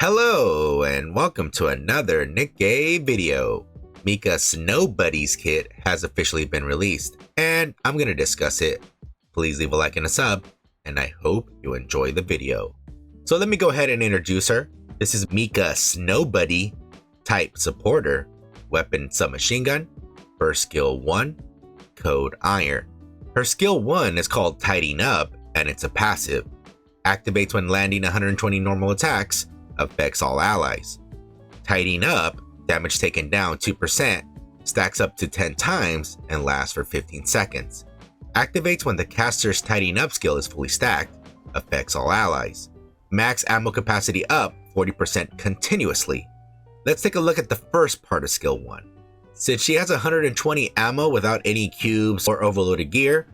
Hello and welcome to another Nikke video. Mika's Snowbuddy's kit has officially been released and I'm going to discuss it. Please leave a like and a sub and I hope you enjoy the video. So let me go ahead and introduce her. This is Mika Snowbuddy, type supporter, weapon submachine gun, burst skill 1, code iron. Her skill 1 is called tidying up and it's a passive. Activates when landing 120 normal attacks. Affects all allies. Tidying up, damage taken down 2%, stacks up to 10 times and lasts for 15 seconds. Activates when the caster's tidying up skill is fully stacked. Affects all allies. Max ammo capacity up 40% continuously. Let's take a look at the first part of skill 1. Since she has 120 ammo without any cubes or overloaded gear,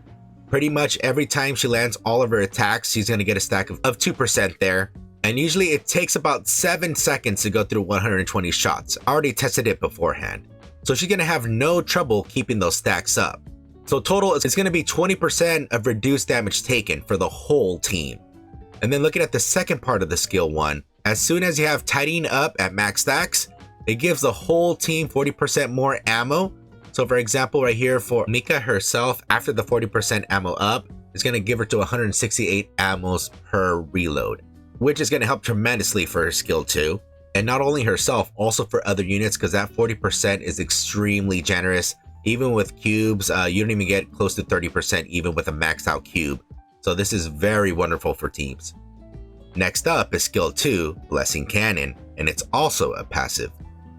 pretty much every time she lands all of her attacks, she's going to get a stack of 2% there. And usually it takes about 7 seconds to go through 120 shots. I already tested it beforehand. So she's going to have no trouble keeping those stacks up. So total, it's going to be 20% of reduced damage taken for the whole team. And then looking at the second part of the skill 1, as soon as you have tidying up at max stacks, it gives the whole team 40% more ammo. So for example, right here for Mika herself, after the 40% ammo up, it's going to give her to 168 ammos per reload, which is going to help tremendously for her skill 2. And not only herself, also for other units, because that 40% is extremely generous. Even with cubes, you don't even get close to 30% even with a maxed out cube. So this is very wonderful for teams. Next up is skill 2, Blessing Cannon, and it's also a passive.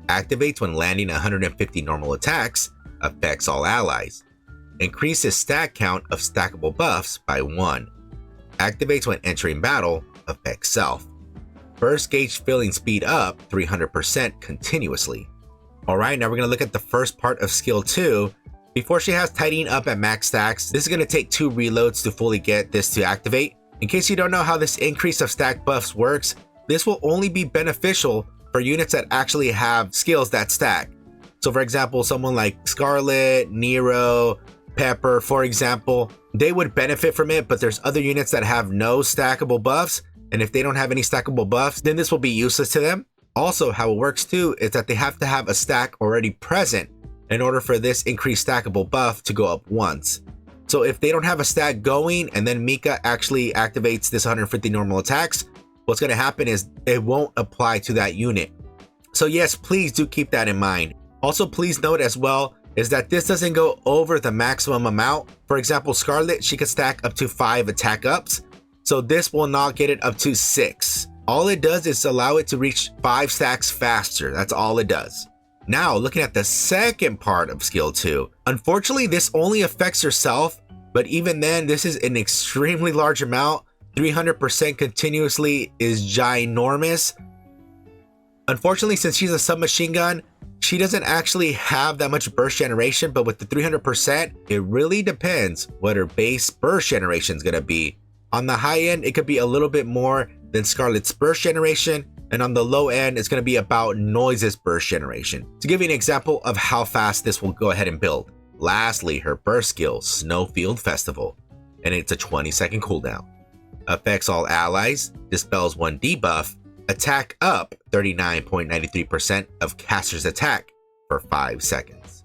Activates when landing 150 normal attacks, affects all allies. Increases stack count of stackable buffs by 1. Activates when entering battle, affects self. Burst gauge filling speed up 300% continuously. Alright, now we're going to look at the first part of skill 2. Before she has tidying up at max stacks, this is going to take 2 reloads to fully get this to activate. In case you don't know how this increase of stack buffs works, this will only be beneficial for units that actually have skills that stack. So for example, someone like Scarlet, Nero, Pepper, for example, they would benefit from it, but there's other units that have no stackable buffs. And if they don't have any stackable buffs, then this will be useless to them. Also, how it works too is that they have to have a stack already present in order for this increased stackable buff to go up once. So if they don't have a stack going and then Mika actually activates this 150 normal attacks, what's going to happen is it won't apply to that unit. So yes, please do keep that in mind. Also, please note as well is that this doesn't go over the maximum amount. For example, Scarlet, she could stack up to 5 attack ups. So this will not get it up to 6. All it does is allow it to reach 5 stacks faster. That's all it does. Now, looking at the second part of skill 2, unfortunately, this only affects herself, but even then, this is an extremely large amount. 300% continuously is ginormous. Unfortunately, since she's a submachine gun, she doesn't actually have that much burst generation, but with the 300%, it really depends what her base burst generation is going to be. On the high end, it could be a little bit more than Scarlet's burst generation, and on the low end, it's going to be about Noise's burst generation. To give you an example of how fast this will go ahead and build. Lastly, her burst skill, Snowfield Festival, and it's a 20-second cooldown. Affects all allies, dispels 1 debuff, attack up 39.93% of caster's attack for 5 seconds.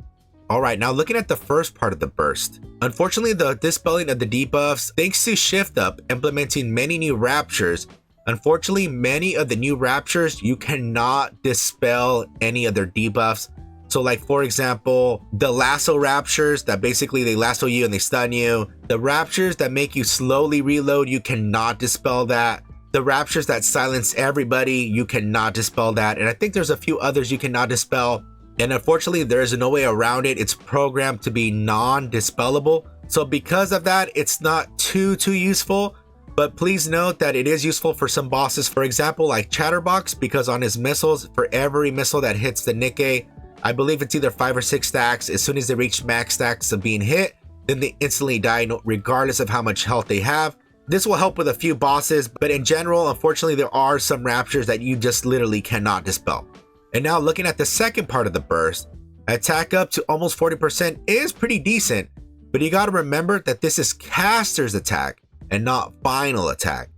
Alright, now looking at the first part of the burst. Unfortunately, the dispelling of the debuffs, thanks to shiftup implementing many new raptures, unfortunately, many of the new raptures, you cannot dispel any of their debuffs. So like, for example, the lasso raptures that basically they lasso you and they stun you. The raptures that make you slowly reload, you cannot dispel that. The raptures that silence everybody, you cannot dispel that. And I think there's a few others you cannot dispel. And unfortunately, there is no way around it. It's programmed to be non-dispellable. So because of that, it's not too useful. But please note that it is useful for some bosses. For example, like Chatterbox, because on his missiles, for every missile that hits the Nikke, I believe it's either 5 or 6 stacks. As soon as they reach max stacks of being hit, then they instantly die regardless of how much health they have. This will help with a few bosses, but in general, unfortunately, there are some raptures that you just literally cannot dispel. And now looking at the second part of the burst, attack up to almost 40% is pretty decent, but you got to remember that this is caster's attack and not final attack.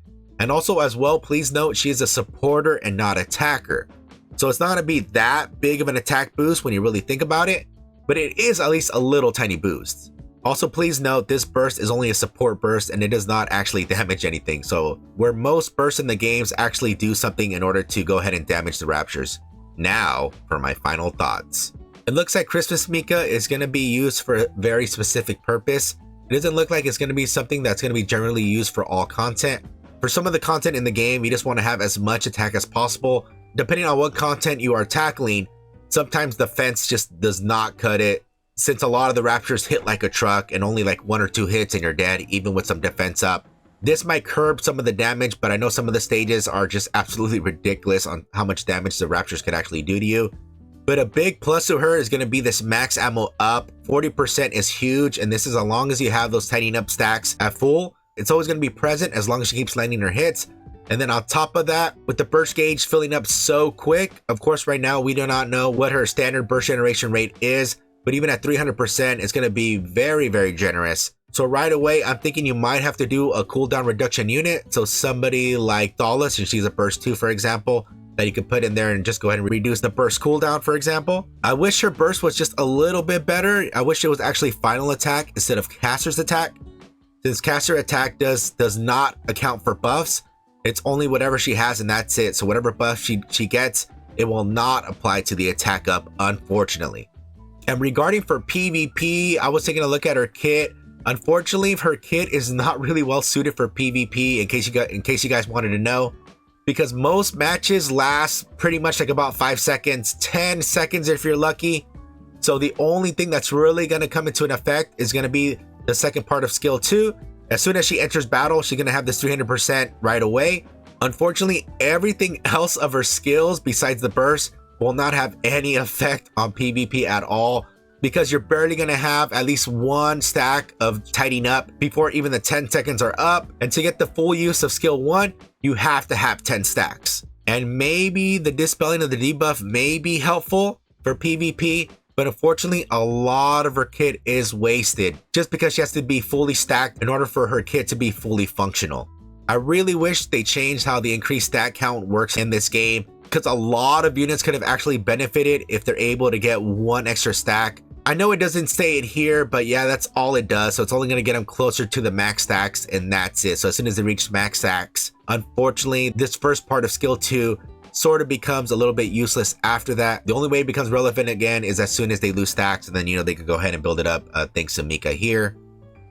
And also as well, please note she is a supporter and not attacker. So it's not going to be that big of an attack boost when you really think about it, but it is at least a little tiny boost. Also, please note this burst is only a support burst and it does not actually damage anything. So where most bursts in the games actually do something in order to go ahead and damage the Raptures. Now for my final thoughts. It looks like C.Mica is going to be used for a very specific purpose. It doesn't look like it's going to be something that's going to be generally used for all content. For some of the content in the game, you just want to have as much attack as possible. Depending on what content you are tackling, sometimes the fence just does not cut it. Since a lot of the Raptors hit like a truck and only like 1 or 2 hits and you're dead, even with some defense up. This might curb some of the damage, but I know some of the stages are just absolutely ridiculous on how much damage the Raptors could actually do to you. But a big plus to her is going to be this max ammo up. 40% is huge, and this is as long as you have those tidying up stacks at full. It's always going to be present as long as she keeps landing her hits. And then on top of that, with the burst gauge filling up so quick, of course right now we do not know what her standard burst generation rate is, but even at 300%, it's going to be very, very generous. So right away, I'm thinking you might have to do a cooldown reduction unit. So somebody like Thala, since she's a burst 2, for example, that you could put in there and just go ahead and reduce the burst cooldown, for example. I wish her burst was just a little bit better. I wish it was actually final attack instead of caster's attack. Since caster attack does not account for buffs, it's only whatever she has and that's it. So whatever buff she gets, it will not apply to the attack up, unfortunately. And regarding for PvP, I was taking a look at her kit. Unfortunately, her kit is not really well suited for PvP, in case you guys wanted to know, because most matches last pretty much like about 5 seconds, 10 seconds if you're lucky. So the only thing that's really going to come into an effect is going to be the second part of skill 2. As soon as she enters battle, she's going to have this 300% right away. Unfortunately, everything else of her skills besides the burst will not have any effect on PvP at all, because you're barely going to have at least 1 stack of tidying up before even the 10 seconds are up. And to get the full use of skill 1, you have to have 10 stacks. And maybe the dispelling of the debuff may be helpful for PvP, but unfortunately a lot of her kit is wasted just because she has to be fully stacked in order for her kit to be fully functional. I really wish they changed how the increased stack count works in this game, because a lot of units could have actually benefited if they're able to get 1 extra stack. I know it doesn't say it here, but yeah, that's all it does. So it's only going to get them closer to the max stacks, and that's it. So as soon as they reach max stacks, unfortunately, this first part of skill 2 sort of becomes a little bit useless after that. The only way it becomes relevant again is as soon as they lose stacks, and then, you know, they could go ahead and build it up thanks to Mika here.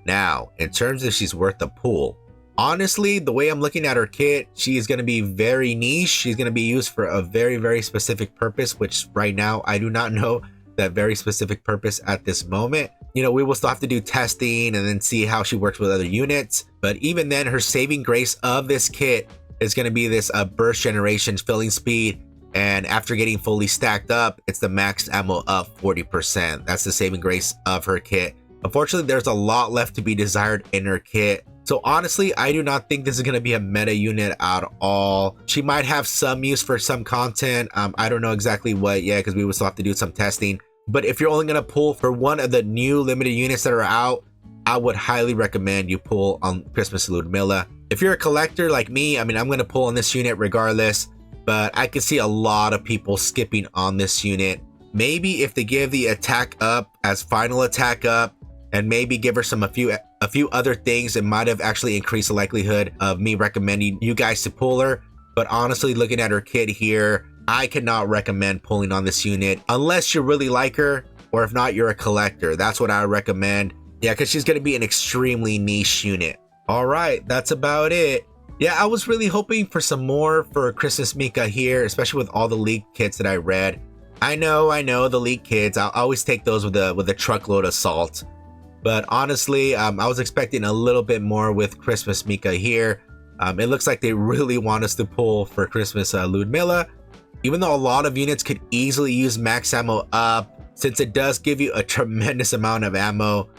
Now, in terms of she's worth the pull, honestly, the way I'm looking at her kit, she is going to be very niche. She's going to be used for a very, very specific purpose, which right now I do not know that very specific purpose at this moment. You know, we will still have to do testing and then see how she works with other units. But even then, her saving grace of this kit is going to be this burst generation filling speed. And after getting fully stacked up, it's the max ammo up 40%. That's the saving grace of her kit. Unfortunately, there's a lot left to be desired in her kit. So honestly, I do not think this is going to be a meta unit at all. She might have some use for some content. I don't know exactly what yet, because we will still have to do some testing. But if you're only going to pull for one of the new limited units that are out, I would highly recommend you pull on Christmas Ludmilla. If you're a collector like me, I mean, I'm going to pull on this unit regardless, but I could see a lot of people skipping on this unit. Maybe if they give the attack up as final attack up, and maybe give her a few other things, it might have actually increased the likelihood of me recommending you guys to pull her. But honestly, looking at her kit here, I cannot recommend pulling on this unit unless you really like her, or if not, you're a collector. That's what I recommend. Yeah, because she's going to be an extremely niche unit. All right, that's about it. Yeah, I was really hoping for some more for C.Mica here, especially with all the leaked kits that I read. I know the leaked kits. I'll always take those with a truckload of salt. But honestly, I was expecting a little bit more with C.Mica here. It looks like they really want us to pull for Christmas Ludmilla. Even though a lot of units could easily use max ammo up, since it does give you a tremendous amount of ammo,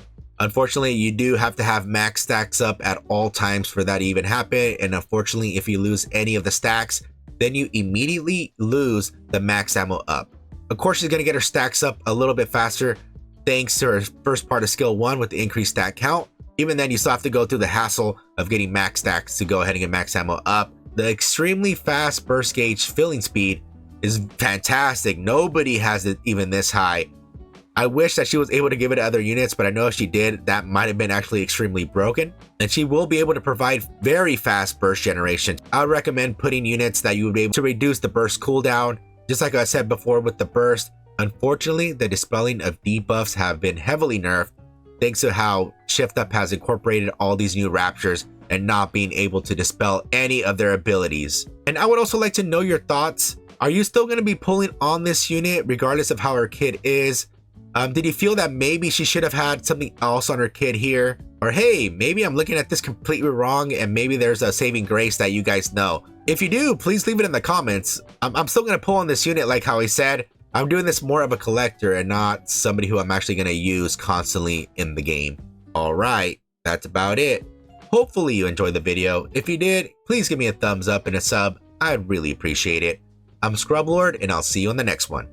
unfortunately, you do have to have max stacks up at all times for that to even happen. And unfortunately, if you lose any of the stacks, then you immediately lose the max ammo up. Of course, she's going to get her stacks up a little bit faster, thanks to her first part of skill 1 with the increased stack count. Even then, you still have to go through the hassle of getting max stacks to go ahead and get max ammo up. The extremely fast burst gauge filling speed is fantastic. Nobody has it even this high. I wish that she was able to give it to other units, but I know if she did, that might have been actually extremely broken. And she will be able to provide very fast burst generation. I would recommend putting units that you would be able to reduce the burst cooldown. Just like I said before with the burst, unfortunately, the dispelling of debuffs have been heavily nerfed thanks to how ShiftUp has incorporated all these new raptures and not being able to dispel any of their abilities. And I would also like to know your thoughts. Are you still going to be pulling on this unit regardless of how her kit is? Did you feel that maybe she should have had something else on her kit here? Or hey, maybe I'm looking at this completely wrong and maybe there's a saving grace that you guys know. If you do, please leave it in the comments. I'm still going to pull on this unit like how I said. I'm doing this more of a collector and not somebody who I'm actually going to use constantly in the game. Alright, that's about it. Hopefully you enjoyed the video. If you did, please give me a thumbs up and a sub. I'd really appreciate it. I'm Scrublord and I'll see you on the next one.